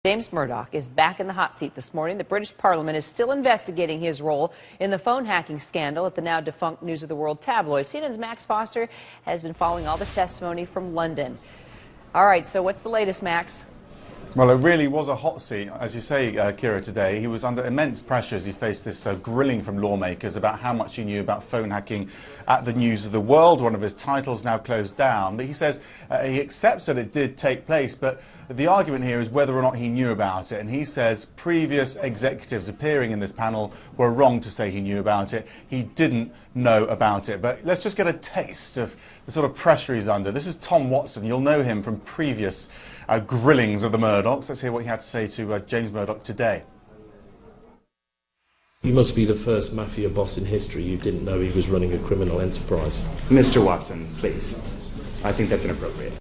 James Murdoch is back in the hot seat this morning. The British Parliament is still investigating his role in the phone hacking scandal at the now defunct News of the World tabloid. CNN's Max Foster has been following all the testimony from London. All right, so what's the latest, Max? Well, it really was a hot seat, as you say, Kira, today. He was under immense pressure as he faced this grilling from lawmakers about how much he knew about phone hacking at the News of the World. One of his titles now closed down. But he says he accepts that it did take place, but the argument here is whether or not he knew about it. And he says previous executives appearing in this panel were wrong to say he knew about it. He didn't know about it. But let's just get a taste of the sort of pressure he's under. This is Tom Watson. You'll know him from previous grillings of the Murdochs. Let's hear what he had to say to James Murdoch today. You must be the first mafia boss in history who didn't know he was running a criminal enterprise. Mr. Watson, please. I think that's inappropriate.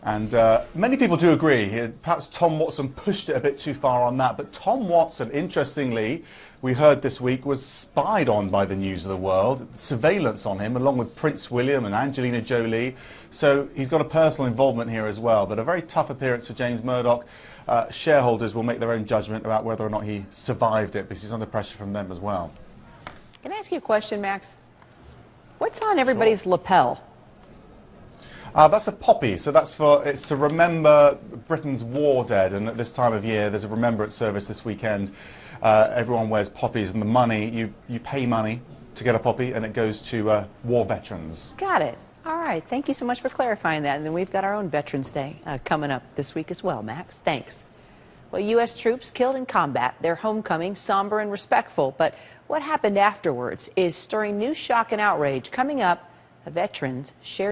And many people do agree. Perhaps Tom Watson pushed it a bit too far on that. But Tom Watson, interestingly, we heard this week, was spied on by the News of the World. Surveillance on him, along with Prince William and Angelina Jolie. So he's got a personal involvement here as well. But a very tough appearance for James Murdoch. Shareholders will make their own judgment about whether or not he survived it, because he's under pressure from them as well. Can I ask you a question, Max? What's on everybody's lapel? That's a poppy, so it's to remember Britain's war dead, and at this time of year there's a remembrance service this weekend. Everyone wears poppies, and the money, you pay money to get a poppy, and it goes to war veterans. Got it. All right, thank you so much for clarifying that. And then we've got our own Veterans Day coming up this week as well, Max. Thanks. Well, U.S. troops killed in combat, their homecoming somber and respectful, but what happened afterwards is stirring new shock and outrage. Coming up, a veteran's shared